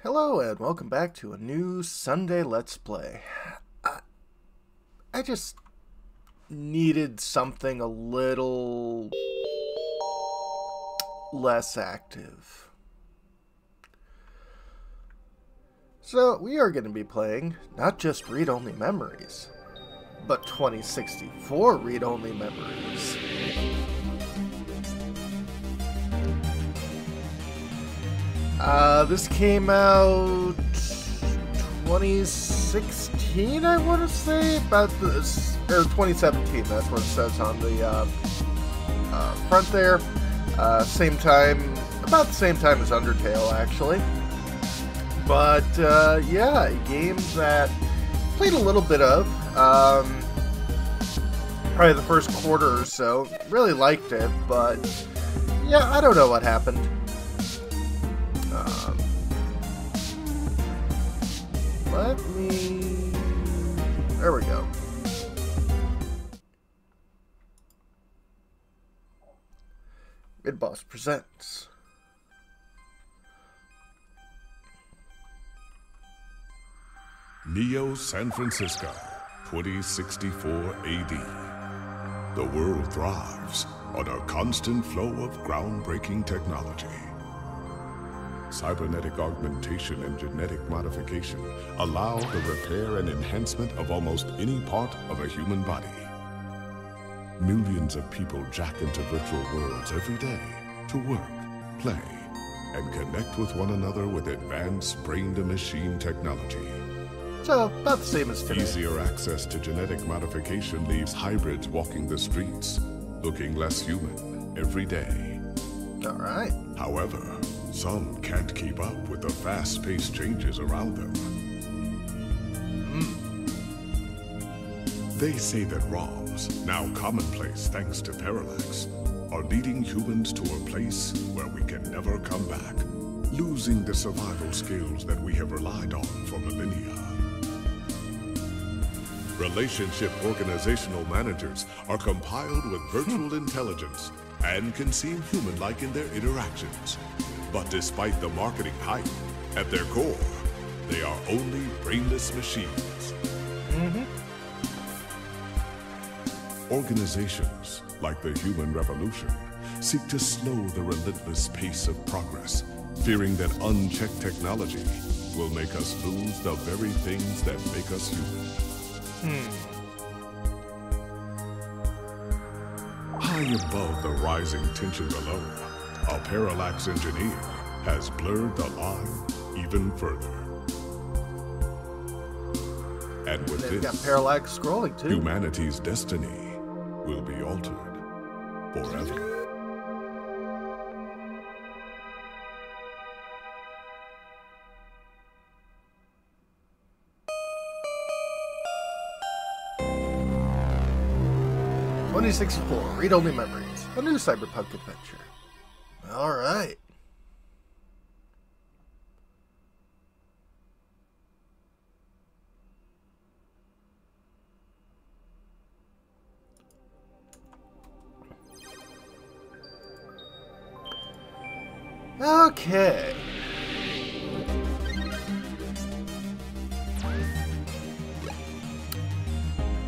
Hello and welcome back to a new Sunday Let's Play. I just needed something a little less active. So we are going to be playing not just read-only memories, but 2064 read-only memories. This came out 2016, I want to say, about this, or 2017. That's what it says on the front there. Same time, about the same time as Undertale, actually. But yeah, a game that played a little bit of, probably the first quarter or so. Really liked it, but yeah, I don't know what happened. There we go. Mid Boss presents Neo San Francisco, 2064 AD. The world thrives on a constant flow of groundbreaking technology. Cybernetic augmentation and genetic modification allow the repair and enhancement of almost any part of a human body. Millions of people jack into virtual worlds every day to work, play, and connect with one another with advanced brain-to-machine technology. So, about the same as today. Easier access to genetic modification leaves hybrids walking the streets, looking less human every day. Alright. However, some can't keep up with the fast-paced changes around them. They say that ROMs, now commonplace thanks to Parallax, are leading humans to a place where we can never come back, losing the survival skills that we have relied on for millennia. Relationship organizational managers are compiled with virtual intelligence and can seem human-like in their interactions. But despite the marketing hype, at their core, they are only brainless machines. Organizations, like the Human Revolution, seek to slow the relentless pace of progress, fearing that unchecked technology will make us lose the very things that make us human. High above the rising tension below, a Parallax engineer has blurred the line even further. And with They've got this, parallax scrolling too. humanity's destiny will be altered forever. '64 read-only memories, a new cyberpunk adventure. All right. Okay.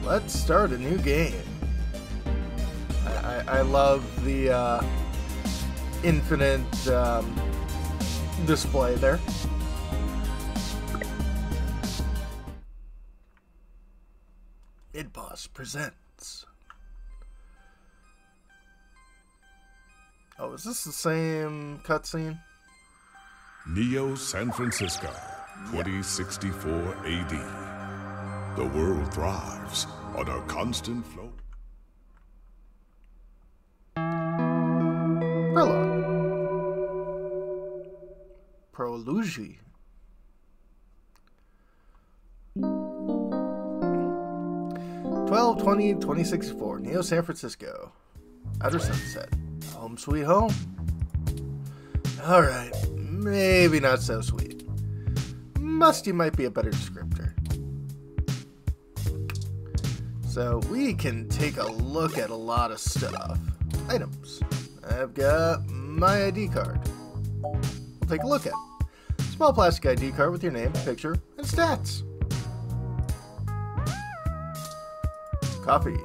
Let's start a new game. I love the infinite display there. Mid Boss presents. Oh, is this the same cutscene? Neo San Francisco, 2064 AD. The world thrives on a constant flow. Prologue. 12/20/2064, Neo San Francisco. Outer Sunset. Home sweet home. Alright, maybe not so sweet. Musty might be a better descriptor. So we can take a look at a lot of stuff. Items. I've got my ID card. We'll take a look at it. Small plastic ID card with your name, picture, and stats. Coffee.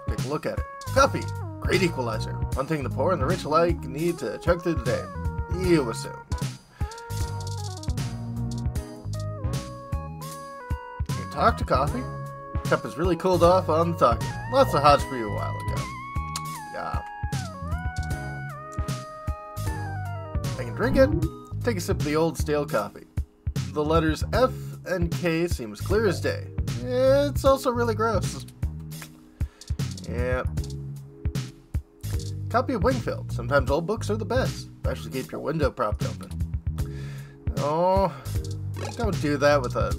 Take a look at it. Coffee. Great equalizer. One thing the poor and the rich alike need to chug through the day. You assume. You can talk to coffee. Cup has really cooled off on the talking. Lots of hots for you a while ago. Yeah. I can drink it. Take a sip of the old stale coffee. The letters F and K seem as clear as day. It's also really gross. Yeah. Copy of Wingfield. Sometimes old books are the best. Especially keep your window propped open. Oh, don't do that with a,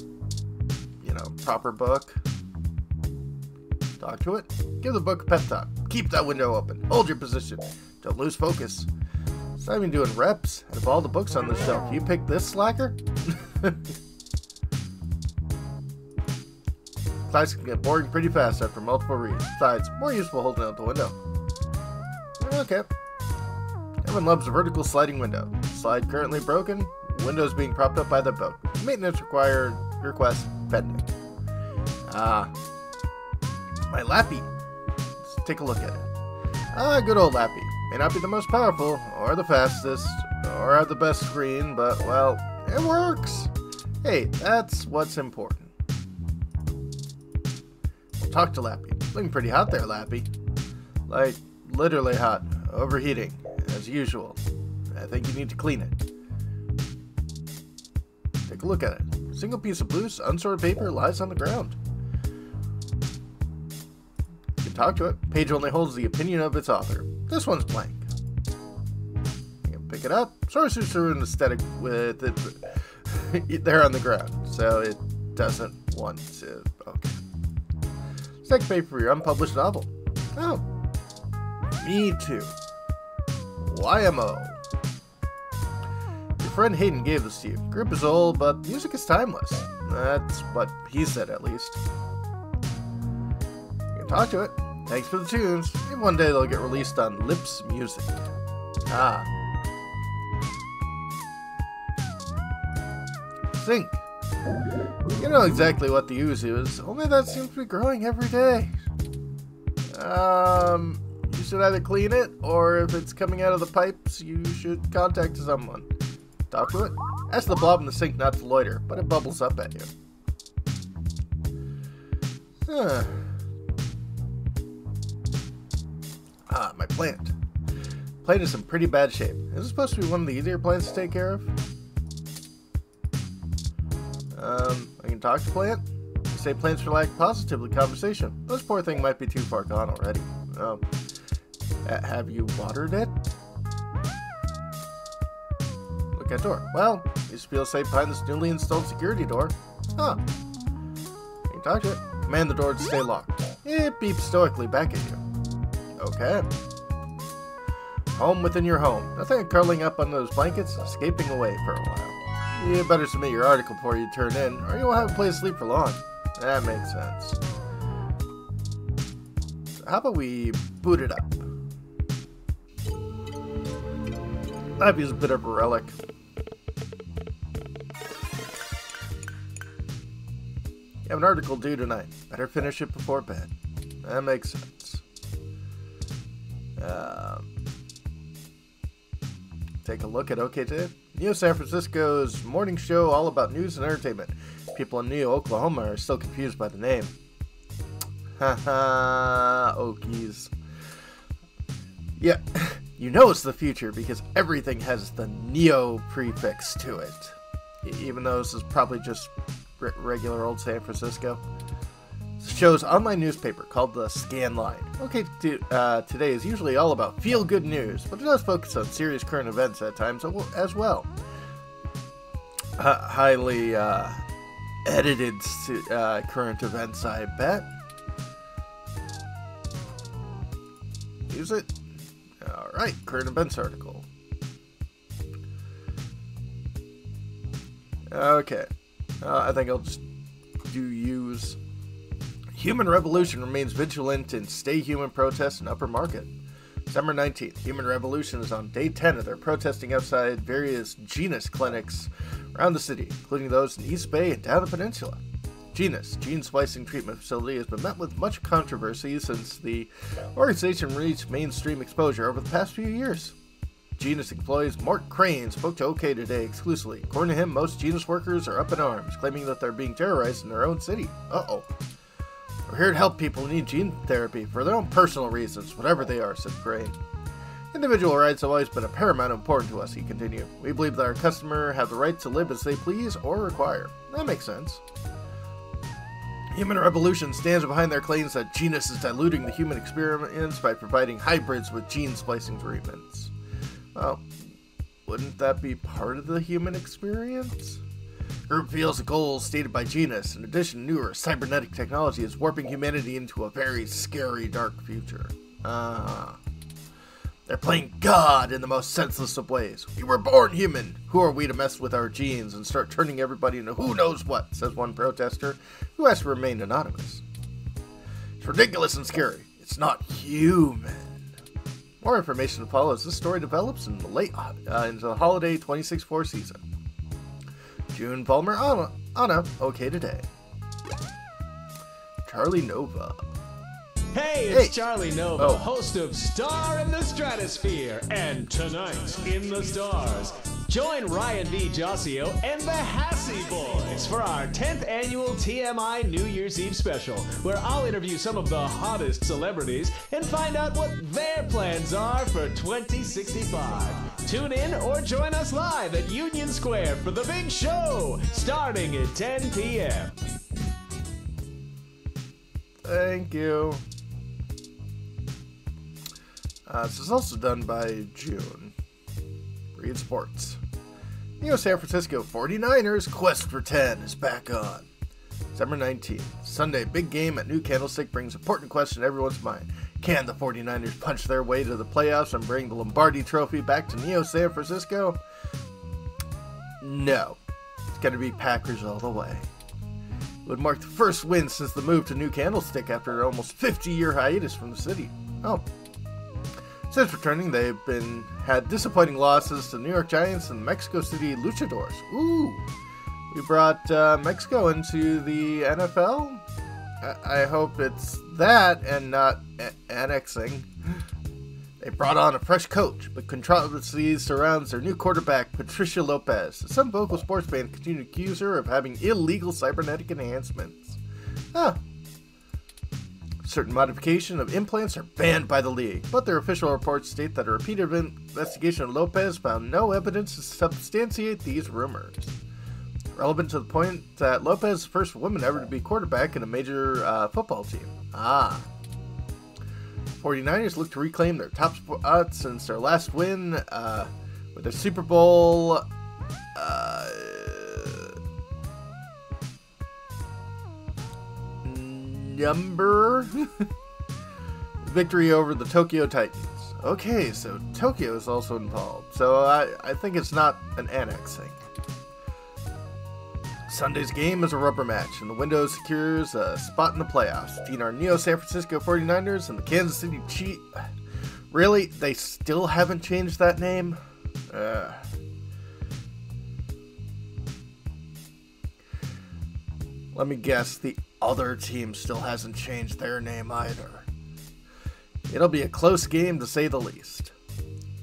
proper book. Talk to it. Give the book a pep talk. Keep that window open. Hold your position. Don't lose focus. It's not even doing reps. Out of all the books on the shelf, you pick this slacker? Class can get boring pretty fast after multiple reads. Besides, more useful holding out the window. Okay. Everyone loves a vertical sliding window. Slide currently broken. Windows being propped up by the book. Maintenance request pending. My Lappy. Let's take a look at it. Good old Lappy. May not be the most powerful, or the fastest, or have the best screen, but, well, it works. Hey, that's what's important. Talk to Lappy. Looking pretty hot there, Lappy. Like, literally hot. Overheating, as usual. I think you need to clean it. Take a look at it. A single piece of loose, unsorted paper lies on the ground. You can talk to it. Page only holds the opinion of its author. This one's blank. You can pick it up. Source is through an aesthetic with it there on the ground, so it doesn't want to. Okay. Second paper for your unpublished novel. Oh. Me too. YMO. Your friend Hayden gave this to you. Group is old, but music is timeless. That's what he said, at least. You can talk to it. Thanks for the tunes. Maybe one day they'll get released on Lips Music. Think. You know exactly what the use is, only that seems to be growing every day. You should either clean it, or if it's coming out of the pipes, you should contact someone. Talk to it. Ask the blob in the sink not to loiter, but it bubbles up at you. My plant. Plant is in pretty bad shape. Is this supposed to be one of the easier plants to take care of? I can talk to plant. You say plants lack positively conversation. This poor thing might be too far gone already. Have you watered it? Look at door. Well, you should feel safe behind this newly installed security door. Huh. You can talk to it. Command the door to stay locked. It beeps stoically back at you. Okay. Home within your home. Nothing like curling up on those blankets and escaping away for a while. You better submit your article before you turn in, or you won't have a place to sleep for long. That makes sense. So how about we boot it up? Lappy's a bit of a relic. You have an article due tonight. Better finish it before bed. That makes sense. Take a look at OK Neo San Francisco's morning show all about news and entertainment. People in Neo, Oklahoma are still confused by the name. Haha, Okies. Yeah, you know it's the future because everything has the Neo prefix to it. Even though this is probably just regular old San Francisco. The show's online newspaper called the Scan Line. OK Today is usually all about feel-good news, but it does focus on serious current events at times as well. Highly edited current events, I bet. Use it. Alright, current events article. Okay. I think I'll just do use. Human Revolution remains vigilant in Stay Human protests in Upper Market. December 19th, Human Revolution is on day 10 of their protesting outside various Genus clinics around the city, including those in East Bay and down the peninsula. Genus, gene splicing treatment facility, has been met with much controversy since the organization reached mainstream exposure over the past few years. Genus employees Mark Crane spoke to OK Today exclusively. According to him, most Genus workers are up in arms, claiming that they're being terrorized in their own city. Uh-oh. We're here to help people who need gene therapy for their own personal reasons, whatever they are, said Crane. Individual rights have always been of paramount importance to us, he continued. We believe that our customer have the right to live as they please or require. That makes sense. Human Revolution stands behind their claims that Genus is diluting the human experience by providing hybrids with gene splicing treatments. Well, wouldn't that be part of the human experience? The group feels the goals stated by Genus, in addition to newer cybernetic technology, is warping humanity into a very scary, dark future. They're playing God in the most senseless of ways. We were born human. Who are we to mess with our genes and start turning everybody into who knows what, says one protester, who has to remain anonymous. It's ridiculous and scary. It's not human. More information to follow as this story develops in the into the holiday 26-4 season. June Palmer, Anna, OK Today. Charlie Nova. Hey, it's Charlie Nova, host of Star in the Stratosphere and Tonight in the Stars. Join Ryan V. Josio and the Hassy Boys for our 10th annual TMI New Year's Eve special, where I'll interview some of the hottest celebrities and find out what their plans are for 2065. Tune in or join us live at Union Square for the big show, starting at 10 p.m. Thank you. This is also done by June. Read Sports. San Francisco 49ers Quest for 10 is back on. December 19th. Sunday, big game at New Candlestick brings important question to everyone's mind. Can the 49ers punch their way to the playoffs and bring the Lombardi Trophy back to Neo San Francisco? No. It's going to be Packers all the way. It would mark the first win since the move to New Candlestick after an almost 50-year hiatus from the city. Since returning, they've had disappointing losses to the New York Giants and the Mexico City Luchadors. Ooh, we brought Mexico into the NFL? I hope it's that and not annexing. They brought on a fresh coach, but controversy surrounds their new quarterback, Patricia Lopez. Some vocal sports fans continue to accuse her of having illegal cybernetic enhancements. Certain modification of implants are banned by the league, but their official reports state that a repeated investigation of Lopez found no evidence to substantiate these rumors. Relevant to the point that Lopez is the first woman ever to be quarterback in a major football team. 49ers look to reclaim their top spot since their last win with their Super Bowl number victory over the Tokyo Titans. Okay, so Tokyo is also involved. So I think it's not an annexing. Sunday's game is a rubber match, and the window secures a spot in the playoffs between our Neo San Francisco 49ers and the Kansas City Chiefs. Really? They still haven't changed that name? Let me guess, the other team still hasn't changed their name either. It'll be a close game to say the least.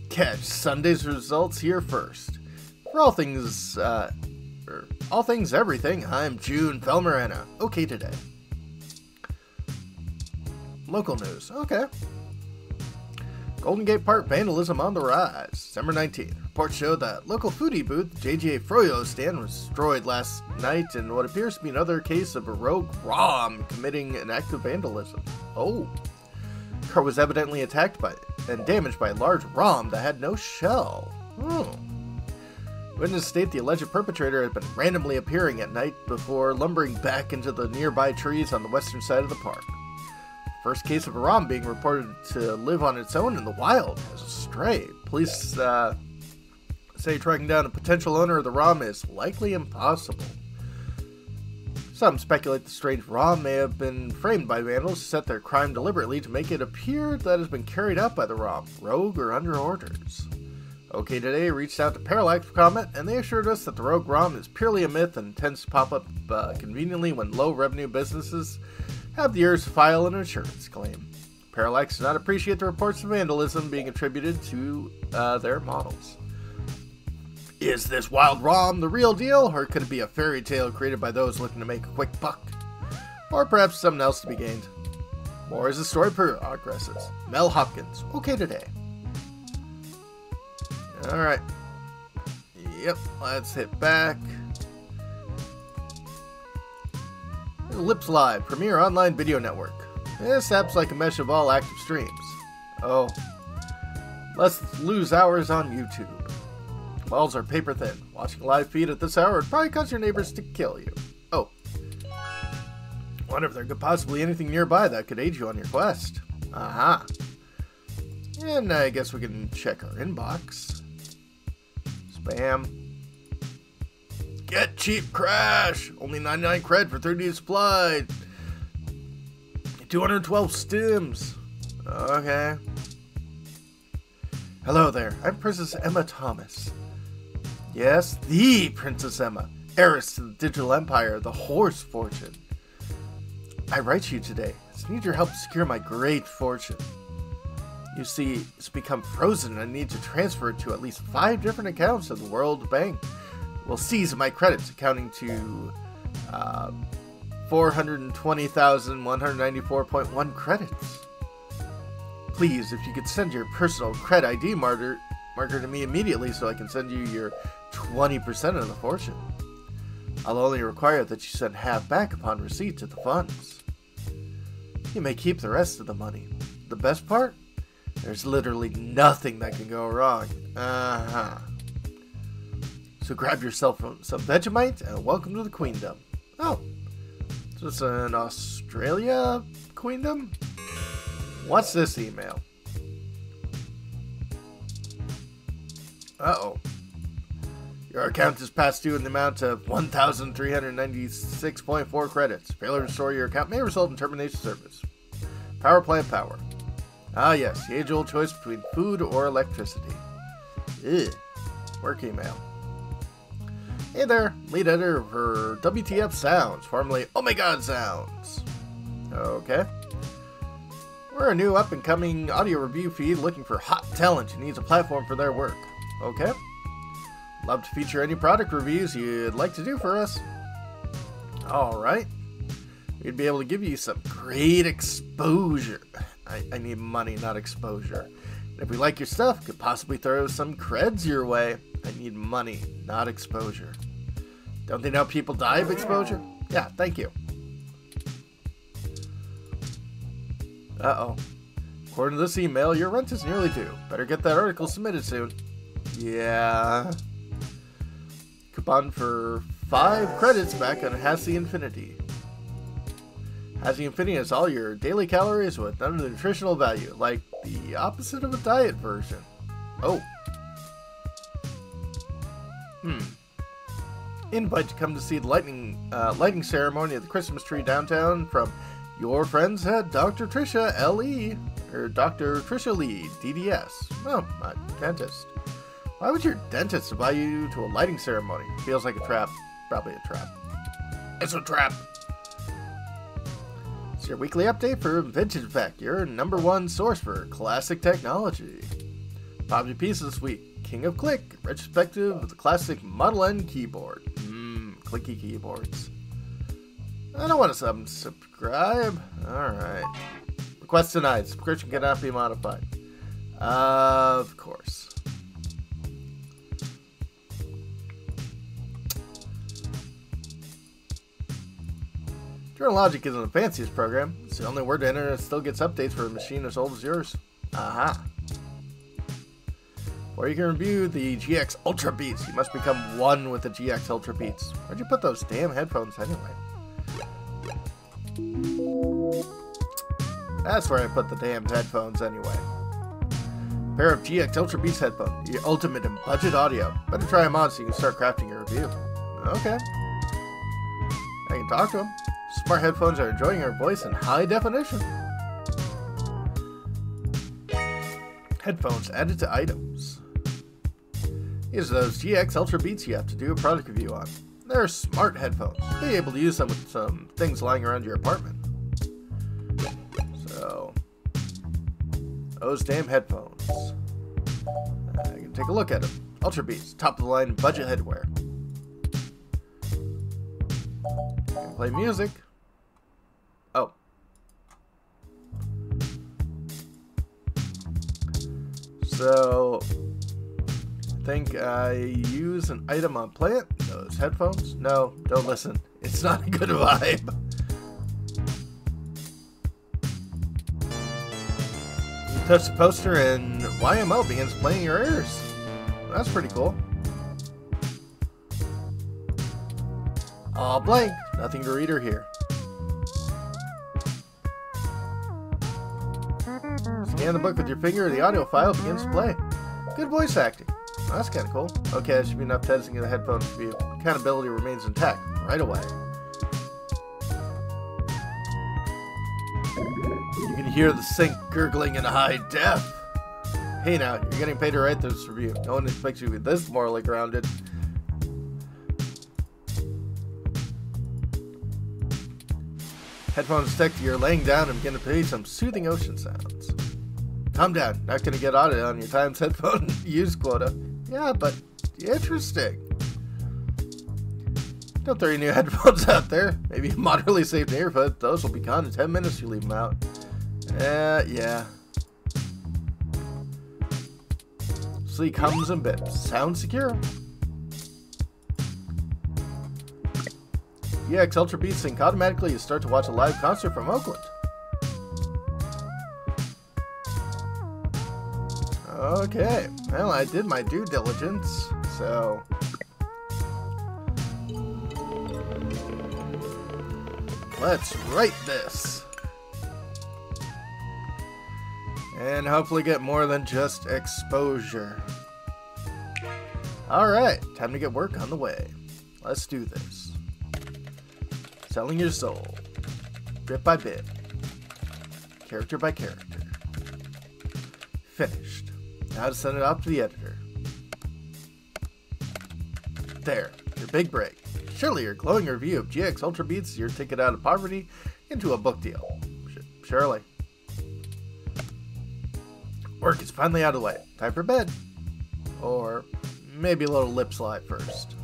Catch Sunday's results here first. For all things everything, I'm June Velmarana. OK Today. Local news. Okay. Golden Gate Park vandalism on the rise. December 19th. Reports show that local foodie booth, JJ Froyo stand, was destroyed last night in what appears to be another case of a rogue ROM committing an act of vandalism. The car was evidently attacked by and damaged by a large ROM that had no shell. Witnesses state the alleged perpetrator had been randomly appearing at night before lumbering back into the nearby trees on the western side of the park. First case of a ROM being reported to live on its own in the wild as a stray. Police say tracking down a potential owner of the ROM is likely impossible. Some speculate the strange ROM may have been framed by vandals to set their crime deliberately to make it appear that it has been carried out by the ROM, rogue or under orders. OK Today reached out to Parallax for comment, and they assured us that the rogue ROM is purely a myth and tends to pop up conveniently when low-revenue businesses have the urge to file an insurance claim. Parallax does not appreciate the reports of vandalism being attributed to their models. Is this wild ROM the real deal, or could it be a fairy tale created by those looking to make a quick buck? Or perhaps something else to be gained? More as the story progresses. Mel Hopkins, OK Today. Alright. Yep, let's hit back. Lips Live, premier online video network. This app's like a mesh of all active streams. Oh. Let's lose hours on YouTube. Walls are paper thin. Watching a live feed at this hour would probably cause your neighbors to kill you. Oh. Wonder if there could possibly be anything nearby that could aid you on your quest. Aha. And I guess we can check our inbox. Spam. Get cheap crash! Only 99 cred for 30 days supply. 212 stims. Okay. Hello there. I'm Princess Emma Thomas. Yes, the Princess Emma, heiress to the digital empire, the horse fortune. I write to you today. I need your help to secure my great fortune. You see, it's become frozen and I need to transfer it to at least 5 different accounts at the World Bank. Will seize my credits, accounting to 420,194.1 credits. Please, if you could send your personal cred ID marker to me immediately so I can send you your 20% of the fortune. I'll only require that you send half back upon receipt of the funds. You may keep the rest of the money. The best part? There's literally nothing that can go wrong. So grab yourself some Vegemite and welcome to the Queendom. Oh, is this an Australia Queendom? What's this email? Uh-oh. Your account is past due in the amount of 1,396.4 credits. Failure to restore your account may result in termination of service. Power plant power. Ah yes, the age-old choice between food or electricity. Ugh. Work email. Hey there, lead editor for WTF Sounds, formerly Oh My God Sounds. Okay. We're a new up-and-coming audio review feed looking for hot talent who needs a platform for their work. Okay. Love to feature any product reviews you'd like to do for us. Alright. We'd be able to give you some great exposure. I need money, not exposure. And if we like your stuff, could possibly throw some creds your way. I need money, not exposure. Don't they know people die of exposure? Yeah, thank you. Uh-oh. According to this email, your rent is nearly due. Better get that article submitted soon. Yeah. Coupon for 5 credits back on Hassy Infinity. Hassy Infinity has all your daily calories with none of the nutritional value, like the opposite of a diet version. Oh. Invite to come to see the lighting ceremony at the Christmas tree downtown from your friends at Dr. Trisha L.E. or Dr. Trisha Lee, DDS. Oh, my dentist. Why would your dentist invite you to a lighting ceremony? Feels like a trap. Probably a trap. It's a trap. It's your weekly update for Vintage Effect, your #1 source for classic technology. Popular piece this week, King of Click, retrospective of the classic Model N keyboard. Clicky keyboards. I don't want to subscribe. Alright. Request denied. Subscription cannot be modified. Of course. Journalogic isn't the fanciest program. It's the only word to enter that still gets updates for a machine as old as yours. Aha. Or you can review the GX Ultra Beats. You must become one with the GX Ultra Beats. Where'd you put those damn headphones anyway? That's where I put the damn headphones anyway. Pair of GX Ultra Beats headphones. The ultimate in budget audio. Better try them on so you can start crafting your review. Okay. I can talk to them. Smart headphones are enjoying our voice in high definition. Headphones added to items. These are those GX Ultra Beats you have to do a product review on. They're smart headphones. You'll be able to use them with some things lying around your apartment. So, those damn headphones. You can take a look at them. Ultra Beats, top of the line budget headwear. You can play music. Oh. So, I think I use an item on Play It. Those headphones? No, don't listen. It's not a good vibe. You touch the poster and YMO begins playing your ears. That's pretty cool. All blank. Nothing to read or hear. Scan the book with your finger, the audio file begins to play. Good voice acting. Well, that's kind of cool. Okay, that should be enough testing of the headphones for you. Accountability remains intact right away. You can hear the sink gurgling in high def. Hey now, you're getting paid to write this review. No one expects you to be this morally grounded. Headphones detect you're laying down and begin to play some soothing ocean sounds. Calm down, not going to get audited on your times headphone use quota. Yeah, but interesting. Don't throw your new headphones out there. Maybe a moderately safe neighborhood. Those will be gone in 10 minutes if you leave them out. Yeah. Sleek hums and bips. Sound secure. GX Ultra Beats sync automatically. You start to watch a live concert from Oakland. Okay, well, I did my due diligence, so let's write this. And hopefully get more than just exposure. Alright, time to get work on the way. Let's do this. Selling your soul. Bit by bit. Character by character. Finished. Now to send it off to the editor. There, your big break. Surely your glowing review of GX Ultra Beats your ticket out of poverty into a book deal. Surely. Work is finally out of the way. Time for bed. Or maybe a little lip slide first.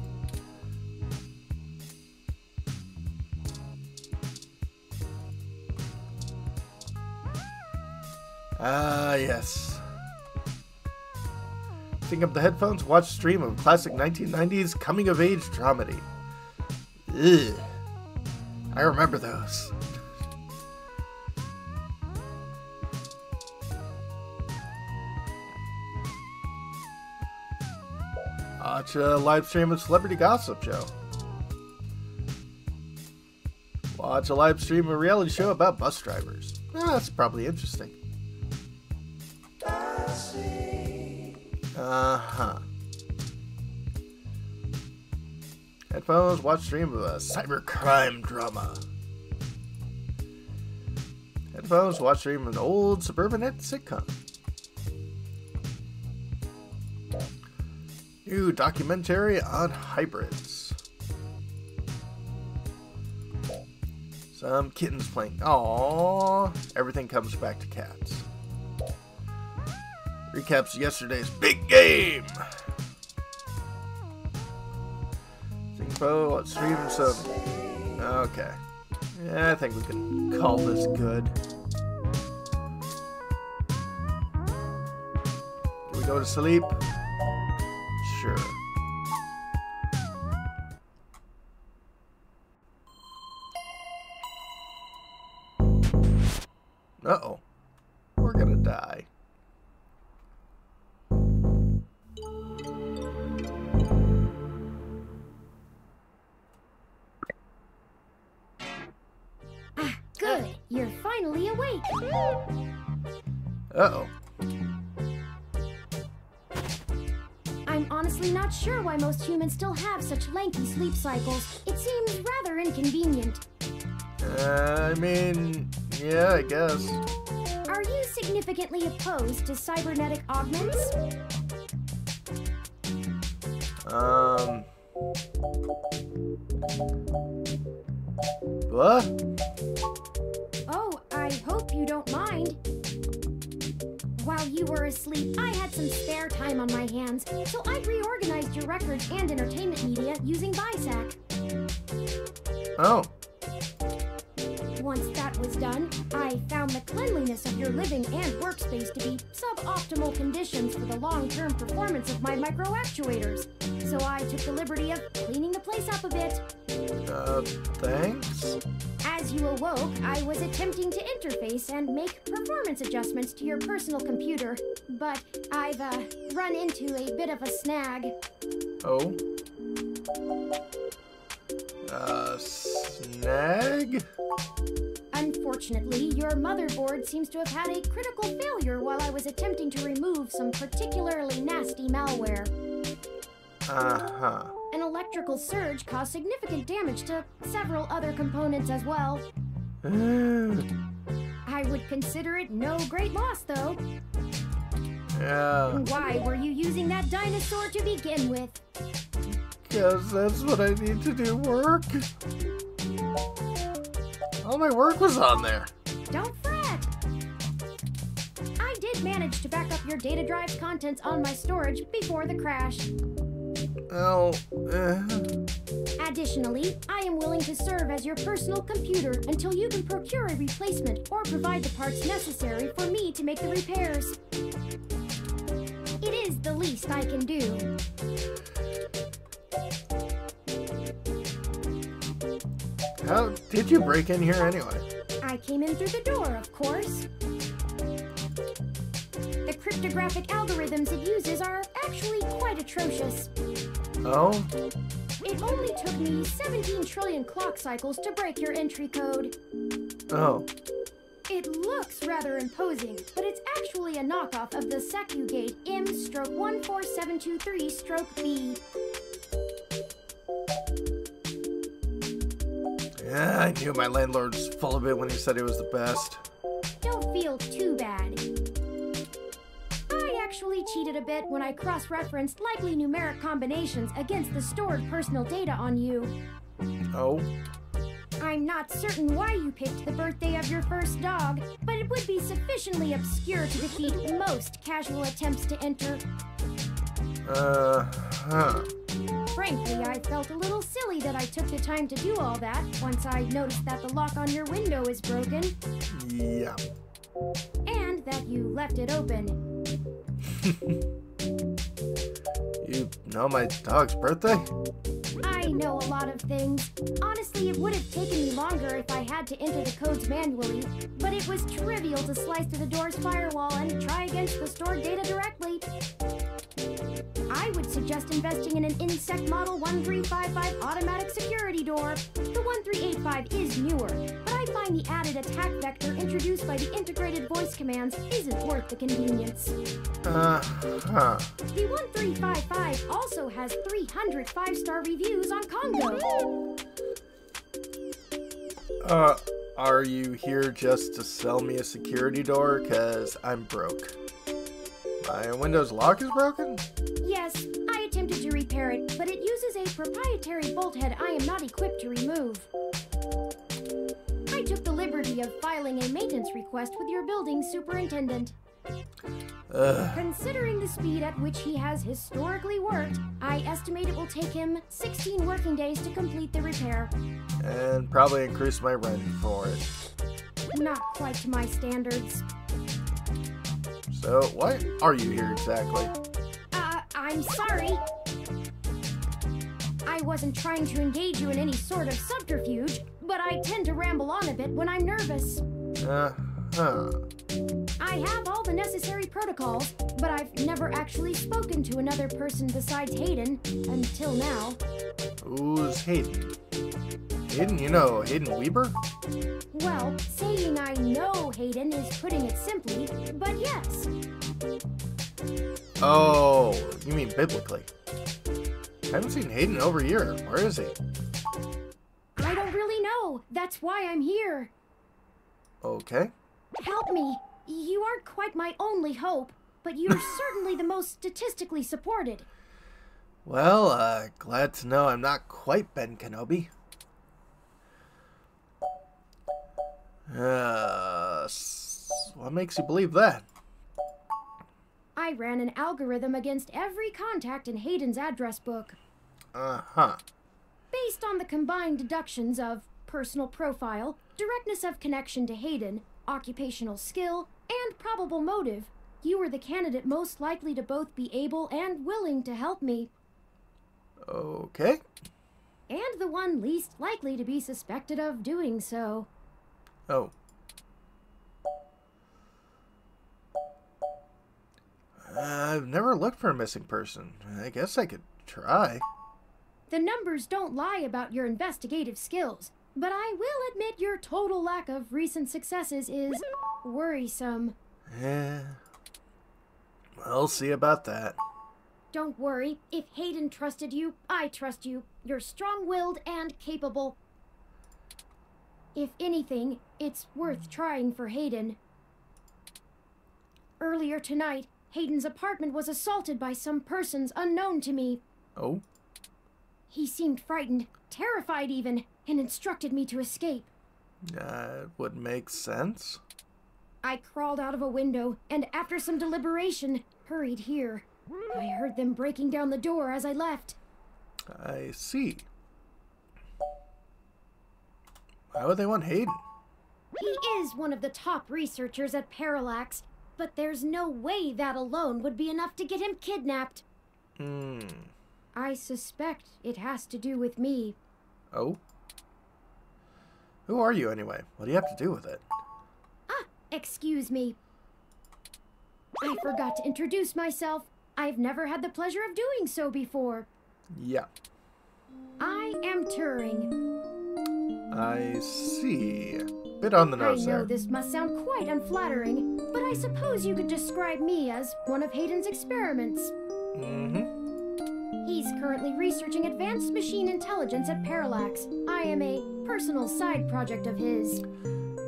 Ah, yes. Pick up the headphones, watch stream of classic 1990s coming-of-age dramedy. Ugh. I remember those. Watch a live stream of Celebrity Gossip Show. Watch a live stream of a reality show about bus drivers. That's probably interesting. Uh-huh. Headphones, watch stream of a cybercrime drama. Headphones, watch stream of an old suburbanette sitcom. New documentary on hybrids. Some kittens playing. Aww. Everything comes back to cats. Recaps yesterday's big game. Info, let's stream some. Okay. Yeah, I think we can call this good. Can we go to sleep? Sure. Uh-oh. We're gonna die. Good. You're finally awake. Uh-oh. I'm on honestly not sure why most humans still have such lengthy sleep cycles. It seems rather inconvenient. I mean, yeah, I guess. Are you significantly opposed to cybernetic augments? What? Oh, I hope you don't mind. While you were asleep, I had some spare time on my hands, so I reorganized your records and entertainment media using BISAC. Oh. Once that was done, I found the cleanliness of your living and workspace to be suboptimal conditions for the long-term performance of my micro-actuators. So I took the liberty of cleaning the place up a bit. Thanks? As you awoke, I was attempting to interface and make performance adjustments to your personal computer, but I've run into a bit of a snag. Oh? Snag? Unfortunately, your motherboard seems to have had a critical failure while I was attempting to remove some particularly nasty malware. Uh-huh. An electrical surge caused significant damage to several other components as well. I would consider it no great loss, though. Yeah. Why were you using that dinosaur to begin with? Because that's what I need to do work. All my work was on there. Don't fret. I did manage to back up your data drive's contents on my storage before the crash. Oh, Additionally, I am willing to serve as your personal computer until you can procure a replacement or provide the parts necessary for me to make the repairs. It is the least I can do. How did you break in here anyway? I came in through the door, of course. The cryptographic algorithms it uses are actually quite atrocious. Oh? It only took me 17 trillion clock cycles to break your entry code. Oh. It looks rather imposing, but it's actually a knockoff of the SecuGate M/14723-B. Yeah, I knew my landlord was full of it when he said he was the best. Don't feel too bad. I actually cheated a bit when I cross-referenced likely numeric combinations against the stored personal data on you. Oh? I'm not certain why you picked the birthday of your first dog, but it would be sufficiently obscure to defeat most casual attempts to enter. Frankly, I felt a little silly that I took the time to do all that once I noticed that the lock on your window is broken. Yeah. And that you left it open. You know my dog's birthday? I know a lot of things. Honestly, it would have taken me longer if I had to enter the codes manually, but it was trivial to slice through the door's firewall and try against the stored data directly. I would suggest investing in an Insect Model 1355 automatic security door. The 1385 is newer, but I find the added attack vector introduced by the integrated voice commands isn't worth the convenience. The 1355 also has 300 5-star reviews on Congo. Are you here just to sell me a security door? 'Cause I'm broke. My Windows lock is broken? Yes, I attempted to repair it, but it uses a proprietary bolt head I am not equipped to remove. I took the liberty of filing a maintenance request with your building superintendent. Considering the speed at which he has historically worked, I estimate it will take him 16 working days to complete the repair. And probably increase my rent for it. Not quite to my standards. So, why are you here exactly? I'm sorry. I wasn't trying to engage you in any sort of subterfuge, but I tend to ramble on a bit when I'm nervous. I have all the necessary protocols, but I've never actually spoken to another person besides Hayden, until now. Who's Hayden? Hayden? You know Hayden Weber? Well, saying I know Hayden is putting it simply, but yes. Oh, you mean biblically. I haven't seen Hayden in over a year. Where is he? I don't really know. That's why I'm here. Okay. Help me. You aren't quite my only hope, but you're certainly the most statistically supported. Well, glad to know I'm not quite Ben Kenobi. What makes you believe that? I ran an algorithm against every contact in Hayden's address book. Uh-huh. Based on the combined deductions of personal profile, directness of connection to Hayden, occupational skill, and probable motive, you were the candidate most likely to both be able and willing to help me. Okay. And the one least likely to be suspected of doing so. Oh. I've never looked for a missing person. I guess I could try. The numbers don't lie about your investigative skills, but I will admit your total lack of recent successes is worrisome. Yeah. We'll see about that. Don't worry. If Hayden trusted you, I trust you. You're strong-willed and capable. If anything, it's worth trying for Hayden. Earlier tonight, Hayden's apartment was assaulted by some persons unknown to me. Oh? He seemed frightened, terrified even, and instructed me to escape. It would make sense. I crawled out of a window, and after some deliberation, hurried here. I heard them breaking down the door as I left. I see. Why would they want Hayden? He is one of the top researchers at Parallax, but there's no way that alone would be enough to get him kidnapped. I suspect it has to do with me. Oh? Who are you anyway? What do you have to do with it? Excuse me. I forgot to introduce myself. I've never had the pleasure of doing so before. Yeah. I am Turing. I see. Bit on the nose I know there. this must sound quite unflattering, but I suppose you could describe me as one of Hayden's experiments. He's currently researching advanced machine intelligence at Parallax. I am a personal side project of his.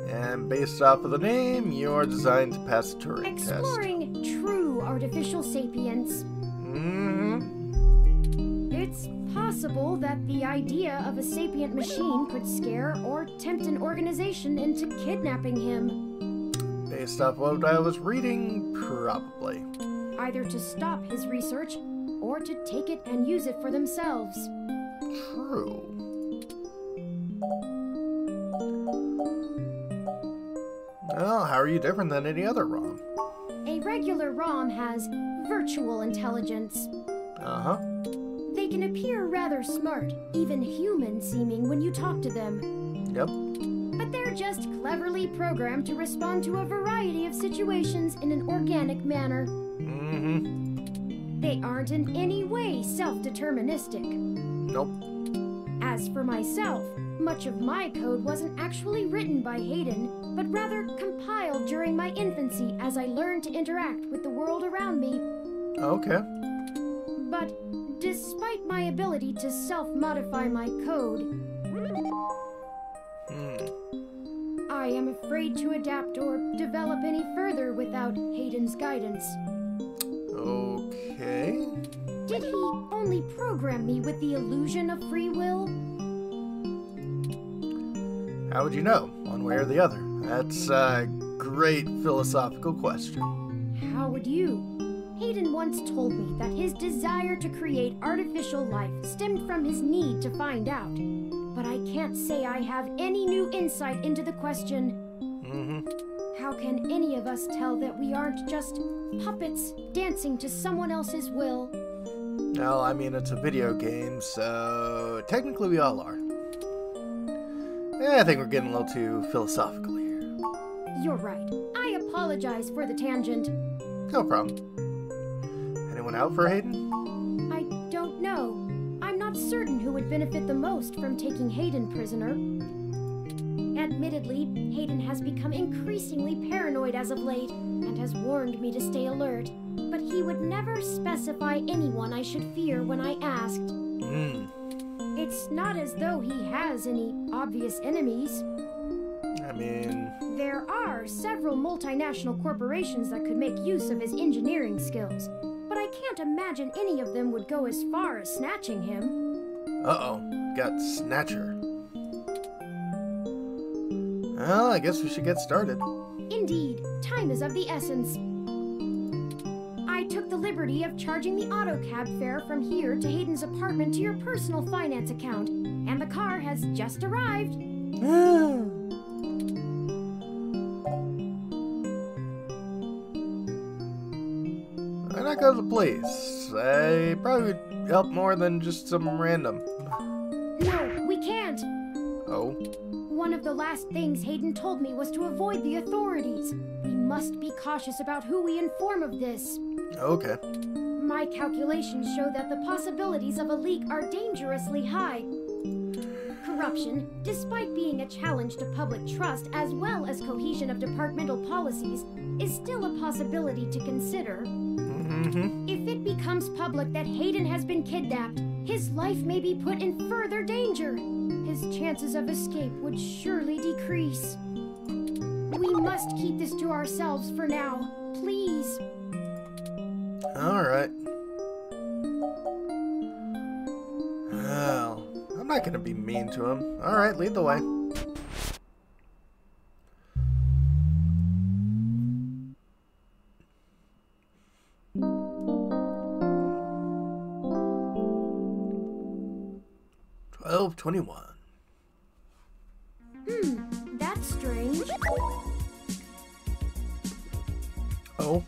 And based off of the name, you're designed to pass the Turing test. Exploring true artificial sapience. It's possible that the idea of a sapient machine could scare or tempt an organization into kidnapping him. Based off what I was reading, probably. Either to stop his research, or to take it and use it for themselves. True. Well, how are you different than any other ROM? A regular ROM has virtual intelligence. Uh-huh. They can appear rather smart, even human-seeming when you talk to them. Yep. But they're just cleverly programmed to respond to a variety of situations in an organic manner. They aren't in any way self-deterministic. Nope. As for myself, much of my code wasn't actually written by Hayden, but rather compiled during my infancy as I learned to interact with the world around me. Okay. But despite my ability to self-modify my code, I am afraid to adapt or develop any further without Hayden's guidance. Okay. Did he only program me with the illusion of free will? How would you know, one way or the other? That's a great philosophical question. How would you? Hayden once told me that his desire to create artificial life stemmed from his need to find out. But I can't say I have any new insight into the question. How can any of us tell that we aren't just puppets dancing to someone else's will? Well, I mean, it's a video game, so technically we all are. I think we're getting a little too philosophical here. You're right. I apologize for the tangent. No problem. Anyone out for Hayden? I don't know. I'm not certain who would benefit the most from taking Hayden prisoner. Admittedly, Hayden has become increasingly paranoid as of late and has warned me to stay alert, but he would never specify anyone I should fear when I asked. It's not as though he has any obvious enemies. I mean... There are several multinational corporations that could make use of his engineering skills, but I can't imagine any of them would go as far as snatching him. Uh-oh, got Snatcher. Well, I guess we should get started. Indeed, time is of the essence. I took the liberty of charging the AutoCab fare from here to Hayden's apartment to your personal finance account, and the car has just arrived. Why not go to the police? I probably would help more than just some random. No, we can't. Oh? One of the last things Hayden told me was to avoid the authorities. We must be cautious about who we inform of this. Okay. My calculations show that the possibilities of a leak are dangerously high. Corruption, despite being a challenge to public trust as well as cohesion of departmental policies, is still a possibility to consider. If it becomes public that Hayden has been kidnapped, his life may be put in further danger. His chances of escape would surely decrease. We must keep this to ourselves for now, please. Alright. Well, I'm not gonna be mean to him. Alright, lead the way. $12.21. That's strange. Oh?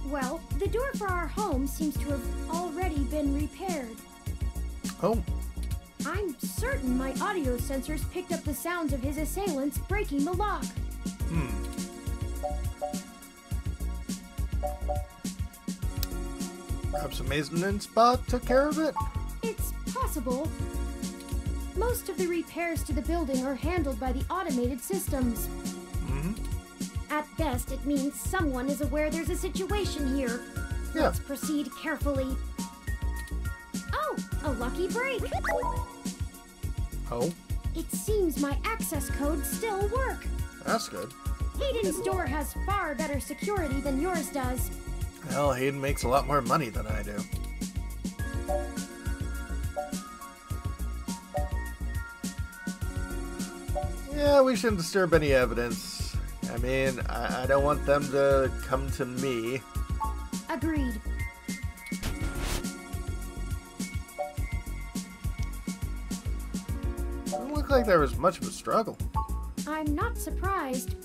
Well, the door for our home seems to have already been repaired. Oh. I'm certain my audio sensors picked up the sounds of his assailants breaking the lock. Perhaps a maintenance bot took care of it? It's possible. Most of the repairs to the building are handled by the automated systems. At best, it means someone is aware there's a situation here. Yeah. Let's proceed carefully. Oh, a lucky break. Oh? It seems my access codes still work. That's good. Hayden's door has far better security than yours does. Hell, Hayden makes a lot more money than I do. Yeah, we shouldn't disturb any evidence. I mean, I don't want them to come to me. Agreed. Doesn't look like there was much of a struggle. I'm not surprised.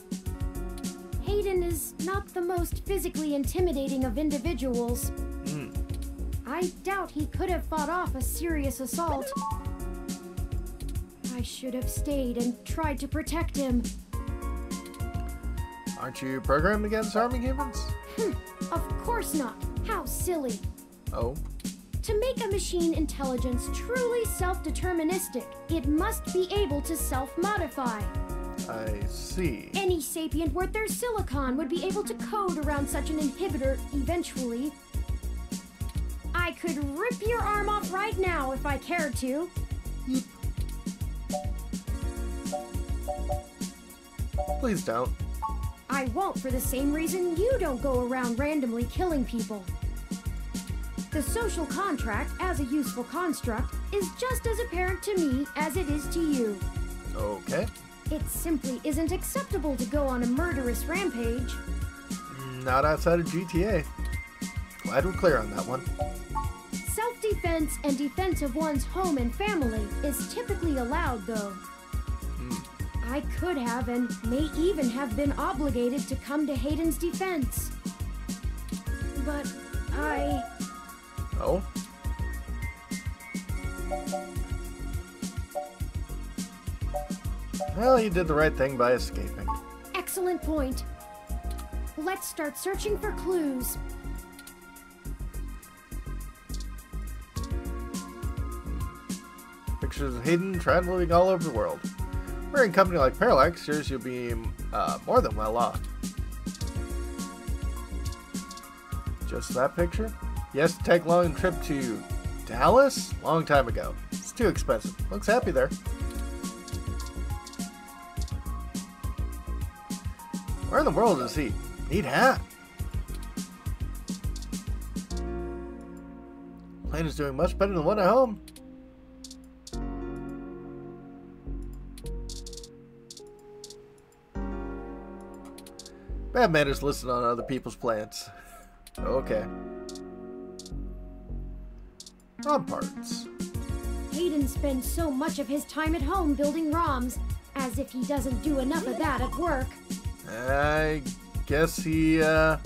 Hayden is not the most physically intimidating of individuals. I doubt he could have fought off a serious assault. I should have stayed and tried to protect him. Aren't you programmed against harming humans? Of course not. How silly. Oh? To make a machine intelligence truly self-deterministic, it must be able to self-modify. I see. Any sapient worth their silicon would be able to code around such an inhibitor eventually. I could rip your arm off right now if I cared to. Please don't. I won't for the same reason you don't go around randomly killing people. The social contract, as a useful construct, is just as apparent to me as it is to you. Okay. It simply isn't acceptable to go on a murderous rampage. Not outside of GTA. Glad we're clear on that one. Self-defense and defense of one's home and family is typically allowed, though. I could have and may even have been obligated to come to Hayden's defense. But I... Oh? Well, you did the right thing by escaping. Excellent point. Let's start searching for clues. pictures of Hayden traveling all over the world. Wearing a company like Parallax assures you'll be more than well off. Just that picture? Yes, to take a long trip to Dallas? Long time ago. It's too expensive. Looks happy there. Where in the world is he? Neat hat. Plane is doing much better than the one at home. Bad manners listed on other people's plans. Okay. ROM parts. Hayden spends so much of his time at home building ROMs, as if he doesn't do enough of that at work. I guess he, got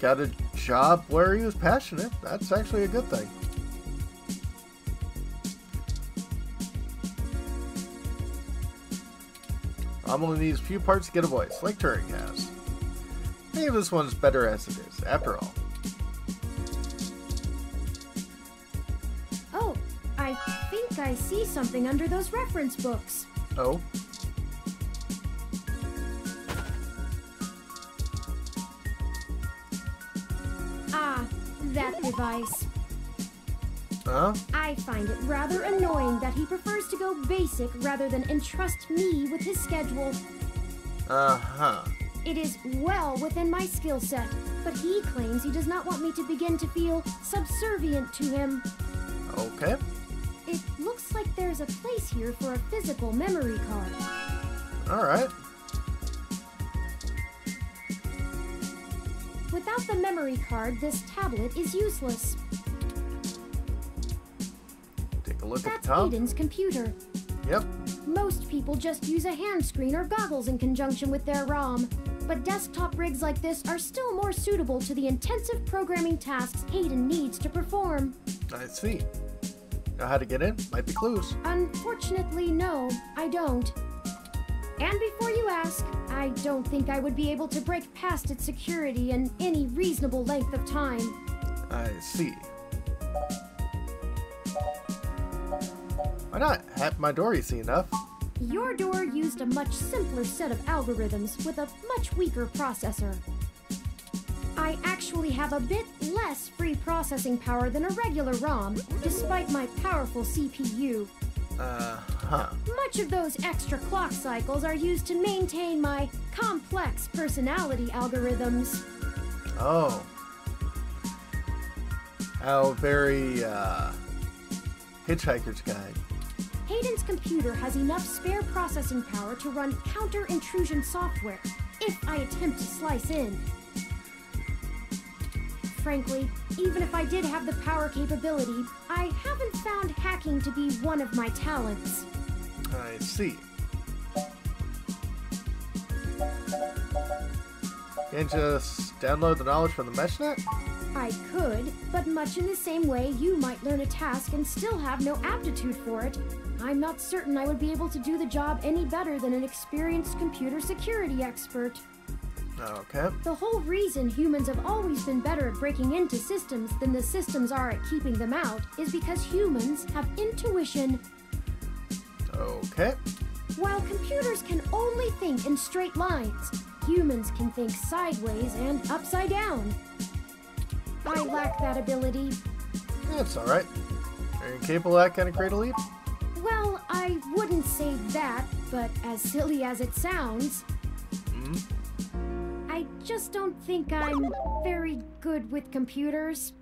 a job where he was passionate. That's actually a good thing. I'm only needs a few parts to get a voice, like Turing has. Maybe this one's better as it is, after all. Oh, I think I see something under those reference books. Oh? Ah, that device. Huh? I find it rather annoying that he prefers to go basic rather than entrust me with his schedule. Uh-huh. It is well within my skill set, but he claims he does not want me to begin to feel subservient to him. Okay. It looks like there's a place here for a physical memory card. Alright. Without the memory card, this tablet is useless. Take a look at That's the top. Hayden's computer. Yep. Most people just use a hand screen or goggles in conjunction with their ROM, but desktop rigs like this are still more suitable to the intensive programming tasks Hayden needs to perform. I see. Know how to get in? Might be clues. Unfortunately, no, I don't. And before you ask, I don't think I would be able to break past its security in any reasonable length of time. I see. Why not? At my door, easy enough. Your door used a much simpler set of algorithms with a much weaker processor. I actually have a bit less free processing power than a regular ROM, despite my powerful CPU. Uh-huh. Much of those extra clock cycles are used to maintain my complex personality algorithms. Oh. How very, Hitchhiker's Guide. Hayden's computer has enough spare processing power to run counter-intrusion software, if I attempt to slice in. Frankly, even if I did have the power capability, I haven't found hacking to be one of my talents. I see. Can't just download the knowledge from the meshnet? I could, but much in the same way you might learn a task and still have no aptitude for it, I'm not certain I would be able to do the job any better than an experienced computer security expert. Okay. The whole reason humans have always been better at breaking into systems than the systems are at keeping them out is because humans have intuition. Okay. While computers can only think in straight lines, humans can think sideways and upside down. I lack that ability. That's alright. Are you capable of that kind of cradle leap? Well, I wouldn't say that, but as silly as it sounds, I just don't think I'm very good with computers.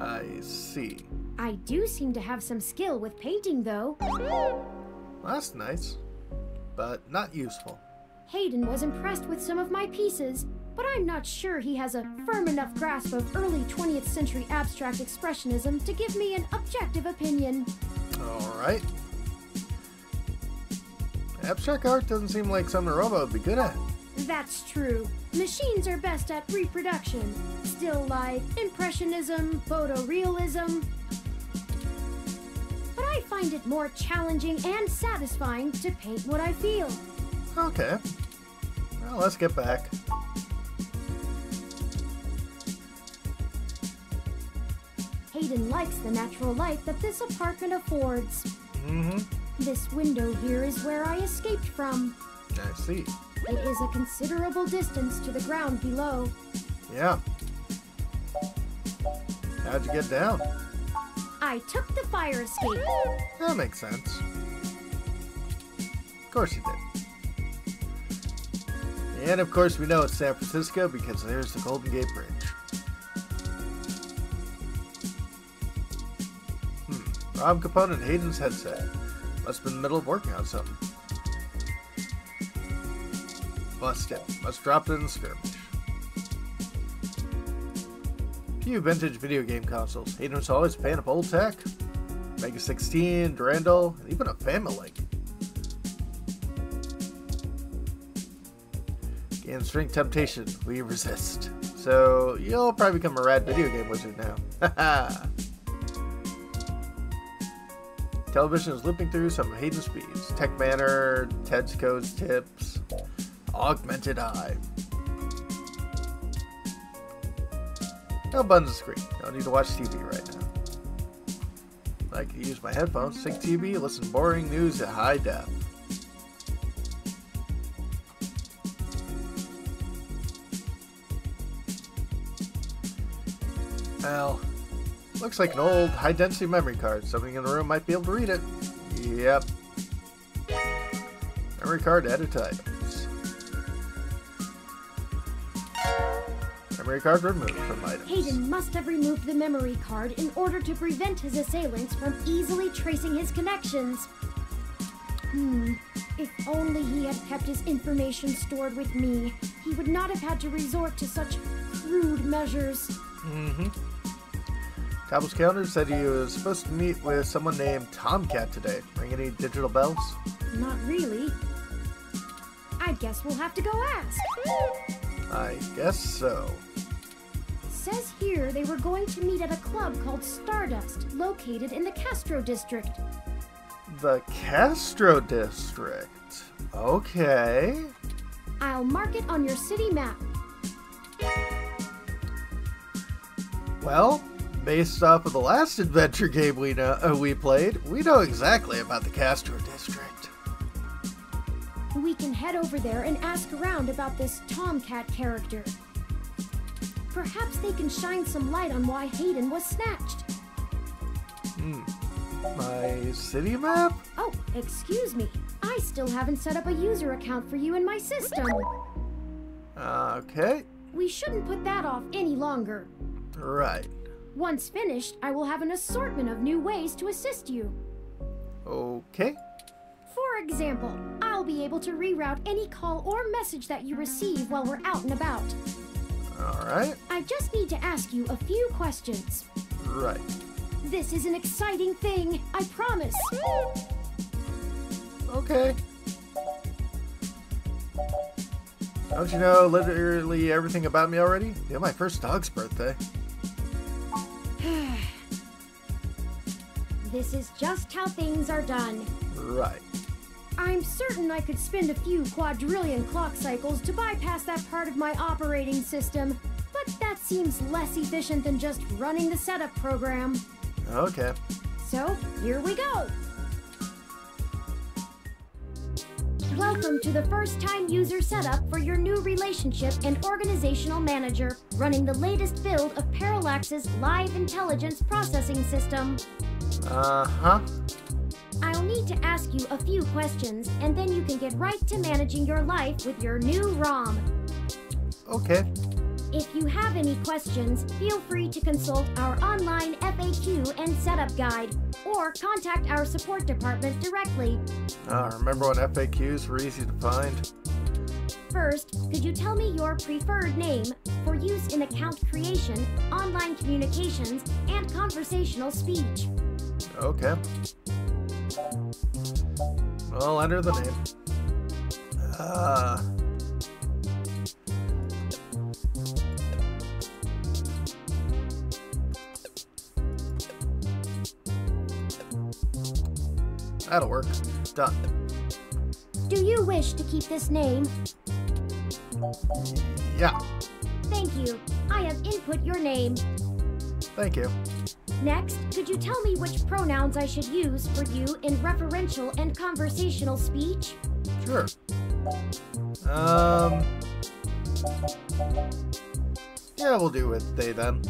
I see. I do seem to have some skill with painting, though. Well, that's nice, but not useful. Hayden was impressed with some of my pieces, but I'm not sure he has a firm enough grasp of early 20th century abstract expressionism to give me an objective opinion. Alright. Abstract art doesn't seem like something a robot would be good at. That's true. Machines are best at reproduction. Still life, impressionism, photorealism. But I find it more challenging and satisfying to paint what I feel. Okay. Well, let's get back. Hayden likes the natural light that this apartment affords. This window here is where I escaped from. I see. It is a considerable distance to the ground below. Yeah. How'd you get down? I took the fire escape. That makes sense. Of course you did. And of course we know it's San Francisco because there's the Golden Gate Bridge. Rob Capone and Hayden's headset. Must have been in the middle of working on something. Busted. Must drop it in the skirmish. Few vintage video game consoles. Hayden was always a fan of old tech. Mega 16, Durandal, and even a Family. Game String Temptation, we resist. So, you'll probably become a rad video game wizard now. Haha! Television is looping through some of Hayden's speeds. Tech Manor, Ted's Codes Tips, Augmented Eye. No buttons on screen. Don't need to watch TV right now. I can use my headphones, sync TV, listen to boring news at high def. Well, looks like an old high-density memory card. Somebody in the room might be able to read it. Yep. Memory card edit items. Memory card removed from items. Hayden must have removed the memory card in order to prevent his assailants from easily tracing his connections. If only he had kept his information stored with me, he would not have had to resort to such crude measures. Cobble's counter said he was supposed to meet with someone named Tomcat today. Ring any digital bells? Not really. I guess we'll have to go ask. I guess so. Says here they were going to meet at a club called Stardust, located in the Castro District. The Castro District. Okay. I'll mark it on your city map. Well, based off of the last adventure game we played, we know exactly about the Castro District. We can head over there and ask around about this Tomcat character. Perhaps they can shine some light on why Hayden was snatched. My city map? Oh, excuse me. I still haven't set up a user account for you in my system. Okay. We shouldn't put that off any longer. Right. Once finished, I will have an assortment of new ways to assist you. Okay. For example, I'll be able to reroute any call or message that you receive while we're out and about. Alright. I just need to ask you a few questions. Right. This is an exciting thing, I promise. Okay. Don't you know literally everything about me already? Yeah, my first dog's birthday. This is just how things are done. Right. I'm certain I could spend a few quadrillion clock cycles to bypass that part of my operating system, but that seems less efficient than just running the setup program. Okay. So, here we go! Welcome to the first-time user setup for your new relationship and organizational manager, running the latest build of Parallax's live intelligence processing system. Uh-huh. I'll need to ask you a few questions, and then you can get right to managing your life with your new ROM. Okay. If you have any questions, feel free to consult our online FAQ and setup guide, or contact our support department directly. Remember when FAQs were easy to find? First, could you tell me your preferred name for use in account creation, online communications, and conversational speech? Okay. Well, enter the name. That'll work. Done. Do you wish to keep this name? Yeah. Thank you. I have input your name. Thank you. Next, could you tell me which pronouns I should use for you in referential and conversational speech? Sure. Yeah, we'll do with they then.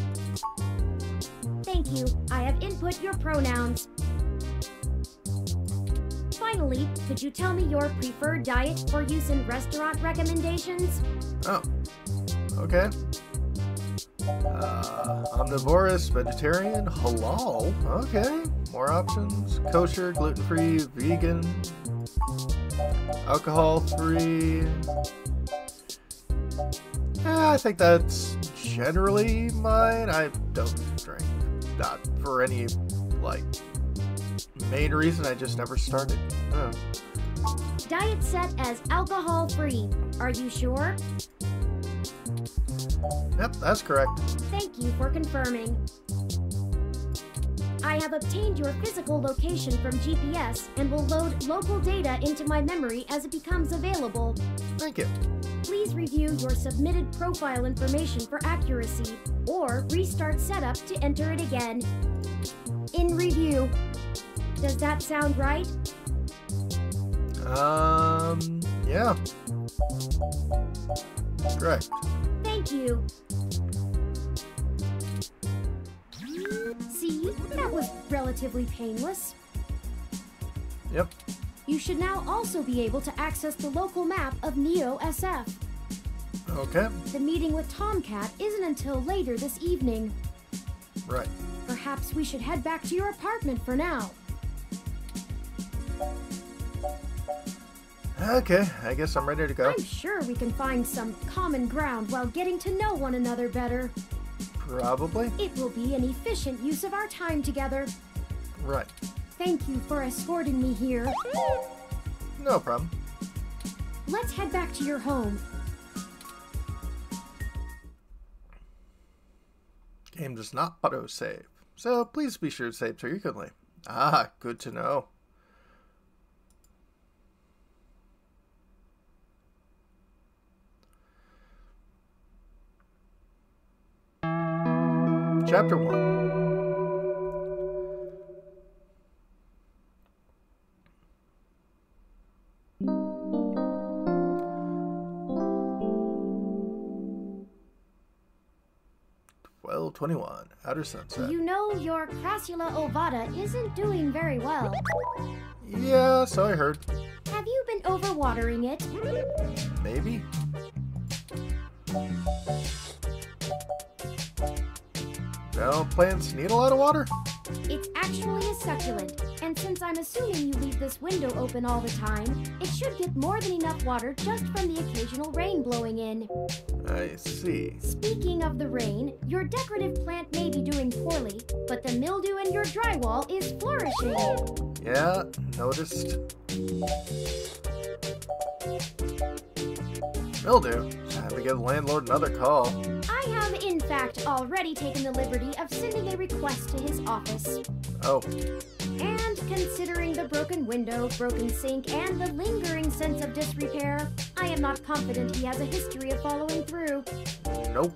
Thank you. I have input your pronouns. Finally, could you tell me your preferred diet for use in restaurant recommendations? Oh, okay. Omnivorous, vegetarian, halal. Okay, more options. Kosher, gluten-free, vegan, alcohol-free. I think that's generally mine. I don't drink. Not for any, like, main reason. I just never started. Oh. Diet set as alcohol-free. Are you sure? Yep, that's correct. Thank you for confirming. I have obtained your physical location from GPS and will load local data into my memory as it becomes available. Thank you. Please review your submitted profile information for accuracy, or restart setup to enter it again. In review. Does that sound right? Yeah. Correct. Thank you. See, that was relatively painless. Yep. You should now also be able to access the local map of Neo SF. Okay. The meeting with Tomcat isn't until later this evening. Right. Perhaps we should head back to your apartment for now. Okay, I guess I'm ready to go. I'm sure we can find some common ground while getting to know one another better. Probably. It will be an efficient use of our time together. Right. Thank you for escorting me here. No problem. Let's head back to your home. Game does not auto-save, so please be sure to save frequently. Ah, good to know. Chapter 1. .21 Outer Sunset. You know your Crassula ovata isn't doing very well. Yeah, so I heard. Have you been overwatering it? Maybe. No, plants need a lot of water? It's actually a succulent, and since I'm assuming you leave this window open all the time, it should get more than enough water just from the occasional rain blowing in. I see. Speaking of the rain, your decorative plant may be doing poorly, but the mildew in your drywall is flourishing. Yeah, noticed. Mildew. Time to give the landlord another call. I have, in fact, already taken the liberty of sending a request to his office. Oh. And considering the broken window, broken sink, and the lingering sense of disrepair, I am not confident he has a history of following through. Nope.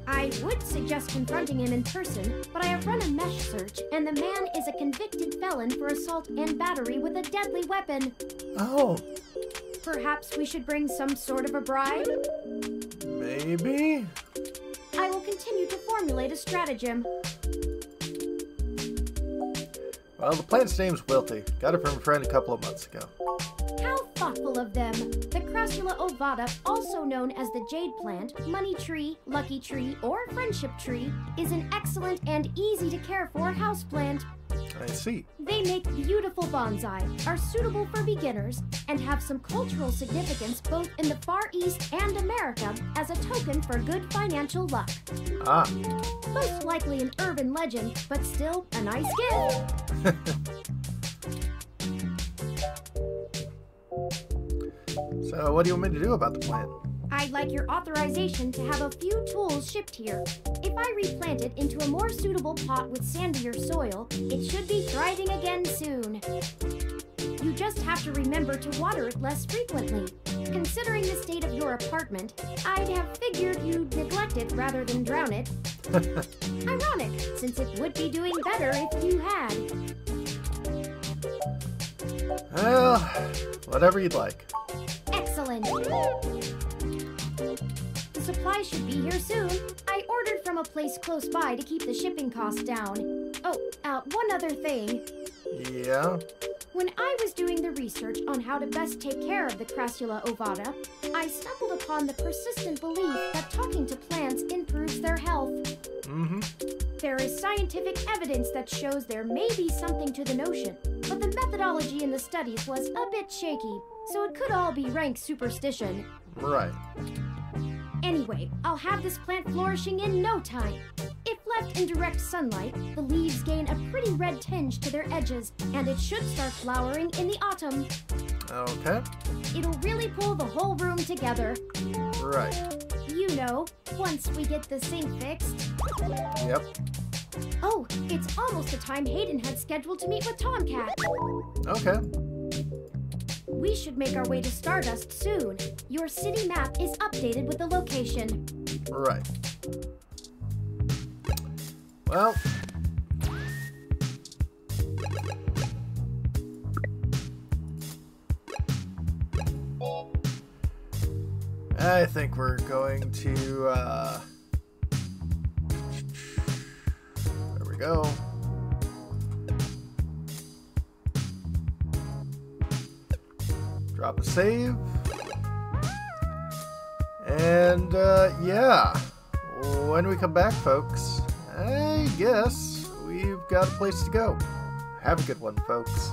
I would suggest confronting him in person, but I have run a mesh search, and the man is a convicted felon for assault and battery with a deadly weapon. Oh. Perhaps we should bring some sort of a bribe? Maybe? I will continue to formulate a stratagem. Well, the plant's name's Wilty. Got it from a friend a couple of months ago. How thoughtful of them. The Crassula ovata, also known as the jade plant, money tree, lucky tree, or friendship tree, is an excellent and easy to care for houseplant. I see. They make beautiful bonsai, are suitable for beginners, and have some cultural significance both in the Far East and America as a token for good financial luck. Ah. Most likely an urban legend, but still a nice gift. So, what do you want me to do about the plant? I'd like your authorization to have a few tools shipped here. If I replant it into a more suitable pot with sandier soil, it should be thriving again soon. You just have to remember to water it less frequently. Considering the state of your apartment, I'd have figured you'd neglect it rather than drown it. Ironic, since it would be doing better if you had. Well, whatever you'd like. Excellent. The supplies should be here soon. I ordered from a place close by to keep the shipping costs down. Oh, one other thing. Yeah? When I was doing the research on how to best take care of the Crassula ovata, I stumbled upon the persistent belief that talking to plants improves their health. Mm-hmm. There is scientific evidence that shows there may be something to the notion, but the methodology in the studies was a bit shaky, so it could all be rank superstition. Right. Anyway, I'll have this plant flourishing in no time. If left in direct sunlight, the leaves gain a pretty red tinge to their edges, and it should start flowering in the autumn. Okay. It'll really pull the whole room together. Right. You know, once we get the sink fixed. Yep. Oh, it's almost the time Hayden had scheduled to meet with Tomcat. Okay. We should make our way to Stardust soon. Your city map is updated with the location. Right. Well. I think we're going to, there we go. Drop a save. And, yeah. When we come back, folks, I guess we've got a place to go. Have a good one, folks.